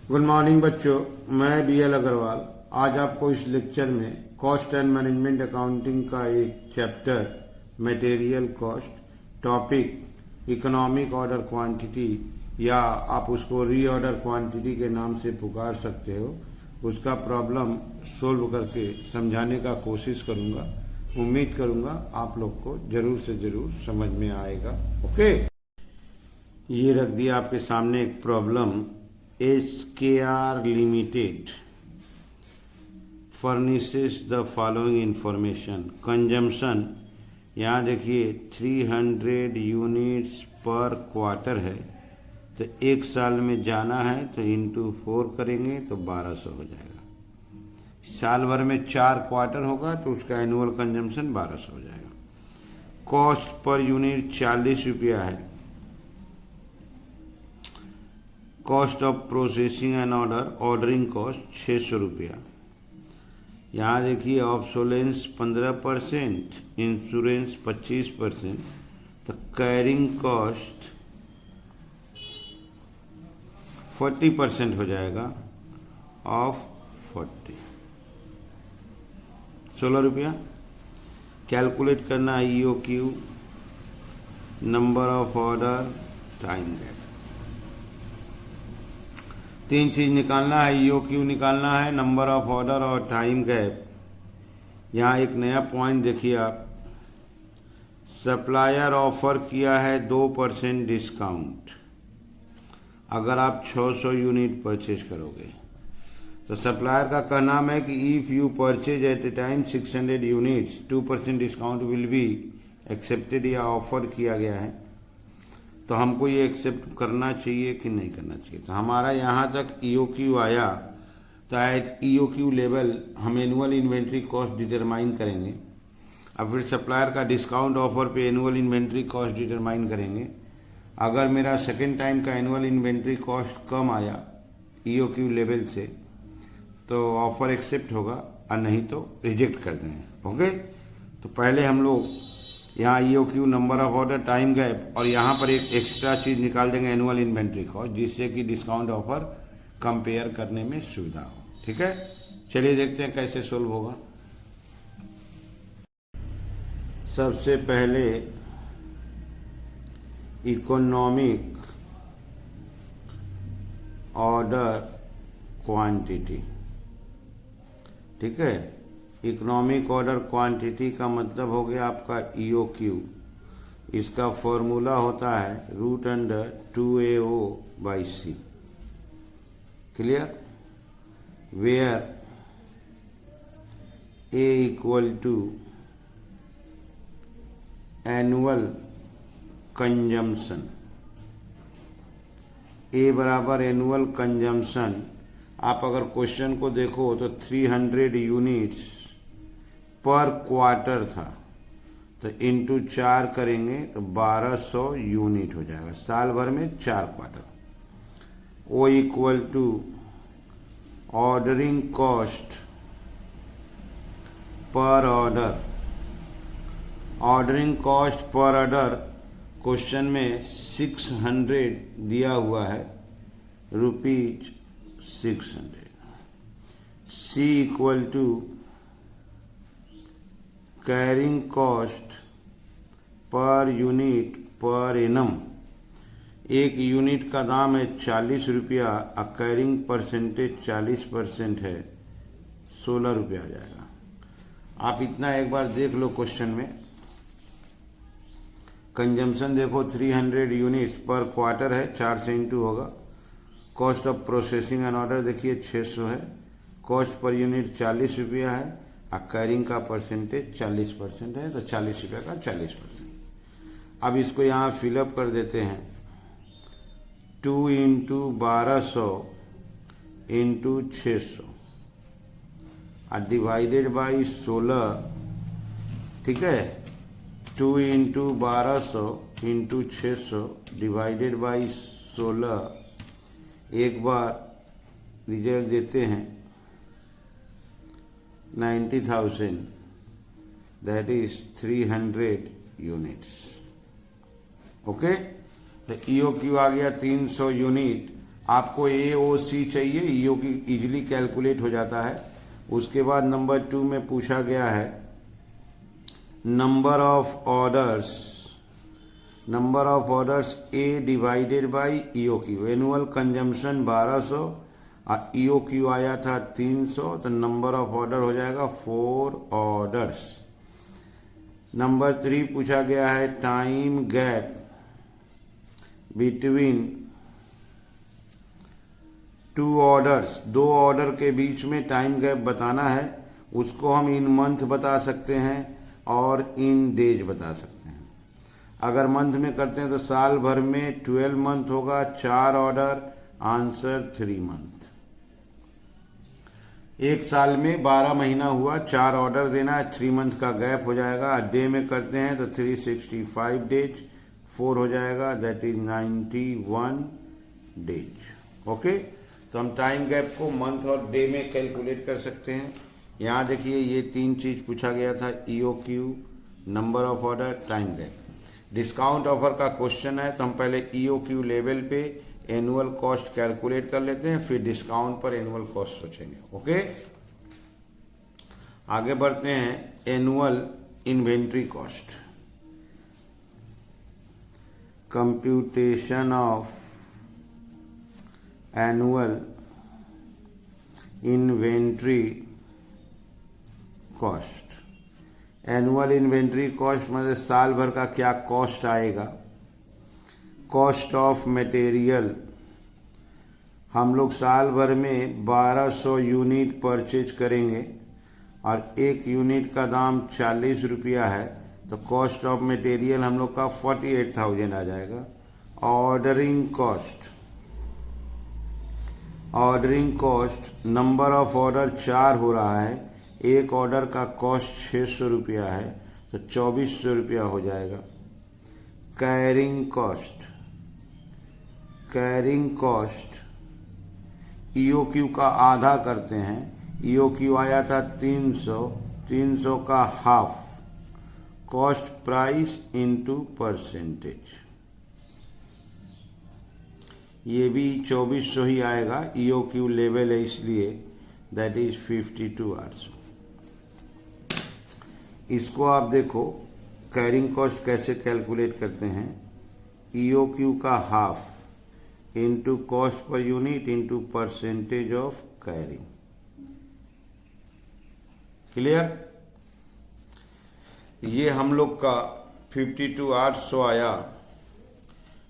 Good morning बच्चों, मैं B L Agarwal आज आपको इस लेक्चर में कॉस्ट एंड मैनेजमेंट अकाउंटिंग का एक chapter material cost, topic economic order quantity या आप उसको रीऑर्डर क्वांटिटी के नाम से पुकार सकते हो, उसका प्रॉब्लम सोल्व करके समझाने का कोशिश करूंगा। उम्मीद करूंगा आप लोग को जरूर से जरूर समझ में आएगा। ओके, ये रख दिया आपके सामने एक problem. SKR Limited furnishes the following information. Consumption यहाँ देखिए 300 यूनिट्स पर क्वार्टर है, तो एक साल में जाना है तो इंटू 4 करेंगे तो 1200 हो जाएगा। साल भर में 4 क्वार्टर होगा तो उसका एनुअल कंजम्पशन 1200 हो जाएगा। कॉस्ट पर यूनिट 40 रुपया है। Cost of processing and ordering cost 600 रुपया। यहाँ देखिए ऑब्सोलेंस 15%, इंश्योरेंस 25%, तो कैरिंग कॉस्ट 40% हो जाएगा ऑफ 40, 16 रुपया। कैलकुलेट करना है EOQ, number of order, time gap. 3 चीज निकालना है, EOQ निकालना है, नंबर ऑफ ऑर्डर और टाइम गैप। यहाँ एक नया पॉइंट देखिए आप, सप्लायर ऑफर किया है 2% डिस्काउंट अगर आप 600 यूनिट परचेज करोगे। तो सप्लायर का कहना है कि if you purchase at a time 600 units 2% discount will be accepted, या ऑफर किया गया है, तो हमको ये एक्सेप्ट करना चाहिए कि नहीं करना चाहिए। तो हमारा यहाँ तक EOQ आया, तो एट EOQ लेवल हम एनुअल इन्वेंट्री कॉस्ट डिटरमाइन करेंगे। अब फिर सप्लायर का डिस्काउंट ऑफर पे एनुअल इन्वेंट्री कॉस्ट डिटरमाइन करेंगे। अगर मेरा सेकेंड टाइम का एनुअल इन्वेंट्री कॉस्ट कम आया EOQ लेवल से तो ऑफर एक्सेप्ट होगा, और नहीं तो रिजेक्ट कर देंगे। ओके, तो पहले हम लोग यहाँ EOQ, number of order, time gap, और यहाँ पर एक एक्स्ट्रा चीज निकाल देंगे एनुअल इन्वेंट्री कॉस्ट, जिससे कि डिस्काउंट ऑफर कंपेयर करने में सुविधा हो। ठीक है, चलिए देखते हैं कैसे सोल्व होगा। सबसे पहले इकोनॉमिक ऑर्डर क्वांटिटी। ठीक है, इकोनॉमिक ऑर्डर क्वांटिटी का मतलब हो गया आपका EOQ। इसका फॉर्मूला होता है √2AO/C। Clear? Where A equal to annual consumption, A बराबर एनुअल कंजम्पशन। आप अगर क्वेश्चन को देखो तो 300 यूनिट्स पर क्वार्टर था, तो इंटू 4 करेंगे तो 1200 यूनिट हो जाएगा। साल भर में 4 quarter. O equal to ordering cost per order. Ordering cost per order question में 600 दिया हुआ है, ₹600। C equal to carrying cost per unit per annum. एक यूनिट का दाम है 40 रुपया, और कैरिंग परसेंटेज 40% है, 16 रुपया आ जाएगा। आप इतना एक बार देख लो क्वेश्चन में। कंजम्पशन देखो 300 यूनिट्स पर क्वार्टर है, 4 से इंटू होगा। Cost of processing and order देखिए 600 है। कॉस्ट पर यूनिट 40 रुपया है, और कैरिंग का परसेंटेज 40% है, तो 40 रुपये का 40%। अब इसको यहाँ फिलअप कर देते हैं। 2 × 1200 × 600 और डिवाइडेड बाई 16। ठीक है, 2 × 1200 × 600 डिवाइडेड बाई 16। एक बार रिजल्ट देते हैं 90,000, दैट इज 300 यूनिट्स। ओके, तो EOQ आ गया 300 यूनिट। आपको AOC चाहिए, ईओ की इजीली कैलकुलेट हो जाता है। उसके बाद नंबर 2 में पूछा गया है number of orders A divided by EOQ। Annual consumption 1200 और EOQ आया था 300, तो नंबर ऑफ ऑर्डर हो जाएगा 4 ऑर्डर्स। नंबर 3 पूछा गया है time gap between 2 orders. 2 order के बीच में टाइम गैप बताना है। उसको हम इन मंथ बता सकते हैं और इन डेज बता सकते हैं। अगर मंथ में करते हैं तो साल भर में 12 मंथ होगा, 4 ऑर्डर, आंसर 3 मंथ। एक साल में 12 महीना हुआ, 4 ऑर्डर देना है, 3 मंथ का गैप हो जाएगा। डे में करते हैं तो 365 डेज, 4 हो जाएगा, दैट इज 91 डेज। ओके, तो हम टाइम गैप को मंथ और डे में कैलकुलेट कर सकते हैं। यहाँ देखिए ये 3 चीज पूछा गया था, EOQ, number of order, time gap. Discount offer का क्वेश्चन है तो हम पहले EOQ लेवल पे एनुअल कॉस्ट कैलकुलेट कर लेते हैं, फिर डिस्काउंट पर एनुअल कॉस्ट सोचेंगे। ओके, आगे बढ़ते हैं। Annual inventory cost, computation of annual inventory cost. Annual inventory cost मतलब साल भर का क्या कॉस्ट आएगा। कॉस्ट ऑफ मटेरियल, हम लोग साल भर में 1200 यूनिट परचेज करेंगे और 1 यूनिट का दाम 40 रुपया है, तो कॉस्ट ऑफ मटेरियल हम लोग का 48,000 आ जाएगा। Ordering cost, number of order 4 हो रहा है, 1 ऑर्डर का कॉस्ट 600 रुपया है, तो 2400 रुपया हो जाएगा। कैरिंग कॉस्ट EOQ का आधा करते हैं। EOQ आया था 300 का half, cost price into percentage, ये भी 2400 ही आएगा। EOQ लेवल है इसलिए, दैट इज 52 इसको आप देखो कैरिंग कॉस्ट कैसे कैलकुलेट करते हैं। EOQ का half into cost per unit into percentage of carrying. Clear? ये हम लोग का 52,800 आया।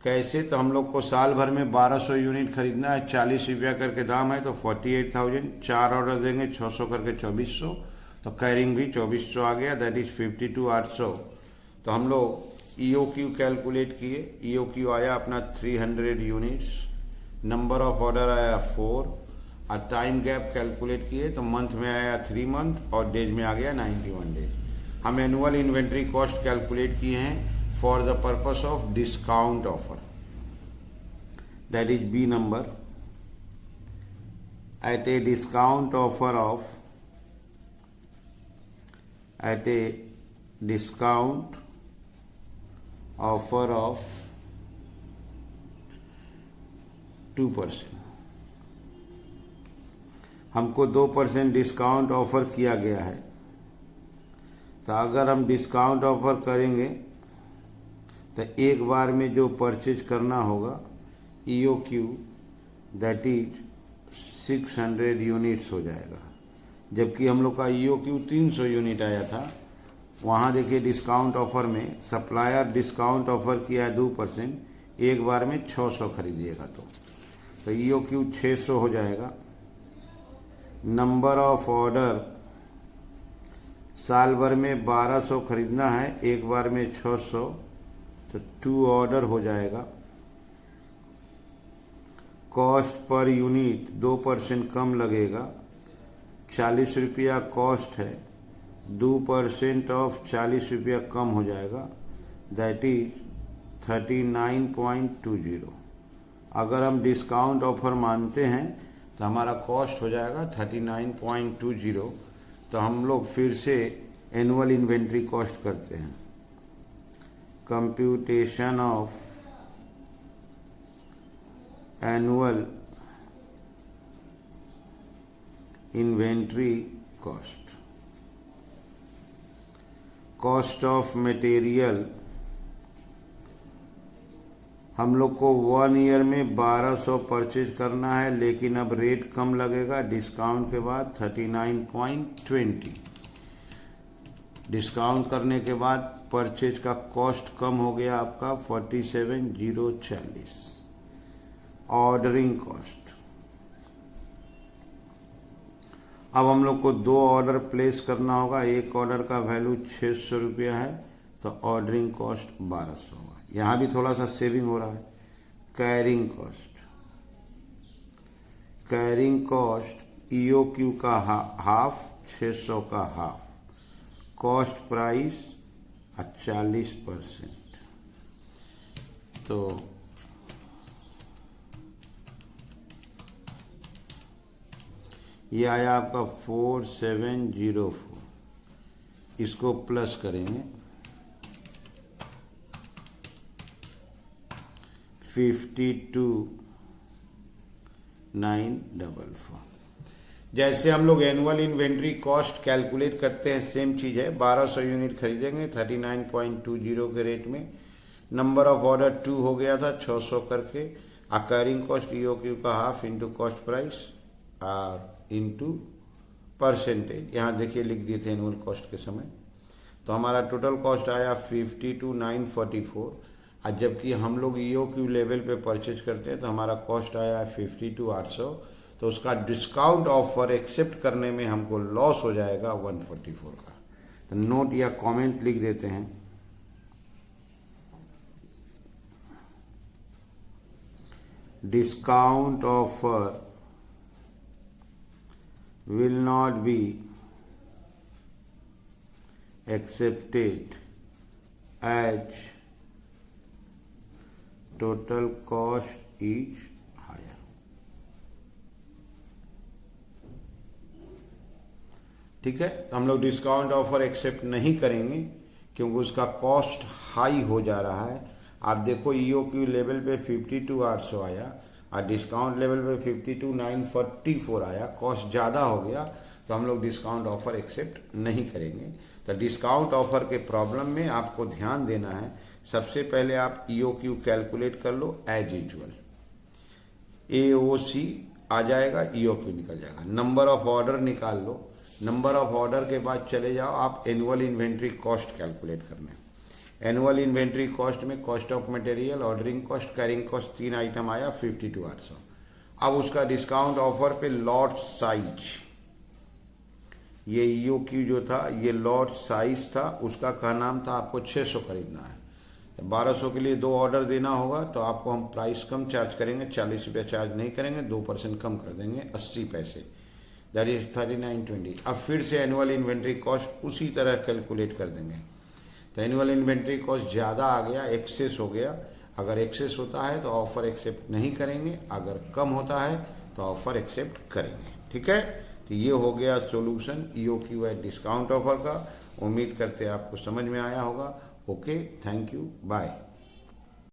कैसे? तो हम लोग को साल भर में 1200 यूनिट खरीदना है, 40 रुपया करके दाम है, तो 48,000। 4 ऑर्डर देंगे, 600 करके 2400, तो कैरिंग भी 2400 आ गया, दैट इज 52,800। तो हम लोग EOQ कैलकुलेट किए। EOQ आया अपना 300 यूनिट्स, नंबर ऑफ ऑर्डर आया 4 और टाइम गैप कैलकुलेट किए तो मंथ में आया 3 मंथ और डेज में आ गया 91 डेज। हम एनुअल इन्वेंट्री कॉस्ट कैलकुलेट किए हैं for the purpose of discount offer, that is B number. At a discount offer of offer of 2%, हमको 2% डिस्काउंट ऑफर किया गया है। तो अगर हम डिस्काउंट ऑफर करेंगे तो एक बार में जो परचेज करना होगा EOQ दैट इज 600 यूनिट्स हो जाएगा। जबकि हम लोग का EOQ 300 यूनिट आया था। वहाँ देखिए डिस्काउंट ऑफर में सप्लायर डिस्काउंट ऑफर किया है 2%, एक बार में 600 खरीदिएगा तो EOQ 600 हो जाएगा। नंबर ऑफ ऑर्डर, साल भर में 1200 खरीदना है, एक बार में 600, तो 2 ऑर्डर हो जाएगा। कॉस्ट पर यूनिट 2% कम लगेगा, 40 रुपया कॉस्ट है, 2% ऑफ 40 रुपया कम हो जाएगा, दैट इज 39.20। अगर हम डिस्काउंट ऑफर मानते हैं तो हमारा कॉस्ट हो जाएगा 39.20। तो हम लोग फिर से एनुअल इन्वेंट्री कॉस्ट करते हैं। Computation of annual inventory cost, cost of material हम लोग को 1 ईयर में 1200 परचेज करना है, लेकिन अब रेट कम लगेगा डिस्काउंट के बाद 39.20। डिस्काउंट करने के बाद परचेज का कॉस्ट कम हो गया आपका 47,040। ऑर्डरिंग कॉस्ट, अब हम लोग को 2 ऑर्डर प्लेस करना होगा, एक ऑर्डर का वैल्यू 600 रुपया है, तो ऑर्डरिंग कॉस्ट 1200 होगा। यहाँ भी थोड़ा सा सेविंग हो रहा है। Carrying cost, carrying cost EOQ का हाफ, 600 का हाफ, कॉस्ट प्राइस 40%, तो ये आया आपका 4704। इसको प्लस करेंगे 52,944। जैसे हम लोग एनुअल इन्वेंट्री कॉस्ट कैलकुलेट करते हैं, सेम चीज़ है। 1200 यूनिट खरीदेंगे 39.20 के रेट में। नंबर ऑफ ऑर्डर 2 हो गया था 600 करके। अकायरिंग कॉस्ट EOQ का हाफ इंटू कॉस्ट प्राइस और इंटू परसेंटेज, यहाँ देखिए लिख दिए थे एनुअल कॉस्ट के समय। तो हमारा टोटल कॉस्ट आया 52,944, और जबकि हम लोग EOQ लेवल पे परचेज करते हैं तो हमारा कॉस्ट आया 52,800। तो उसका डिस्काउंट ऑफर एक्सेप्ट करने में हमको लॉस हो जाएगा 144 का। तो नोट या कमेंट लिख देते हैं, discount offer will not be accepted as total cost is higher। ठीक है, हम लोग डिस्काउंट ऑफर एक्सेप्ट नहीं करेंगे क्योंकि उसका कॉस्ट हाई हो जा रहा है। आप देखो EOQ लेवल पे 52,800 आया और डिस्काउंट लेवल पे 52,944 आया, कॉस्ट ज़्यादा हो गया, तो हम लोग डिस्काउंट ऑफर एक्सेप्ट नहीं करेंगे। तो डिस्काउंट ऑफर के प्रॉब्लम में आपको ध्यान देना है, सबसे पहले आप EOQ कैलकुलेट कर लो एज यूजुअल, AOC आ जाएगा, EOQ निकल जाएगा। नंबर ऑफ ऑर्डर निकाल लो, नंबर ऑफ ऑर्डर के बाद चले जाओ आप एनुअल इन्वेंट्री कॉस्ट कैलकुलेट करने। एनुअल इन्वेंट्री कॉस्ट में cost of material, ordering cost, carrying cost 3 item आया 52,800। अब उसका डिस्काउंट ऑफर पे लॉट साइज, ये EOQ जो था ये लॉट साइज था, उसका क्या नाम था, आपको 600 खरीदना है, 1200 के लिए 2 ऑर्डर देना होगा, तो आपको हम प्राइस कम चार्ज करेंगे, 40 रुपया चार्ज नहीं करेंगे, 2% कम कर देंगे, 80 पैसे, दैट इज 3920। अब फिर से एनुअल इन्वेंट्री कॉस्ट उसी तरह कैलकुलेट कर देंगे। तो एनुअल इन्वेंट्री कॉस्ट ज़्यादा आ गया, एक्सेस हो गया। अगर एक्सेस होता है तो ऑफर एक्सेप्ट नहीं करेंगे, अगर कम होता है तो ऑफर एक्सेप्ट करेंगे। ठीक है, तो ये हो गया solution EOQ at discount offer का। उम्मीद करते हैं आपको समझ में आया होगा। Okay, thank you, bye.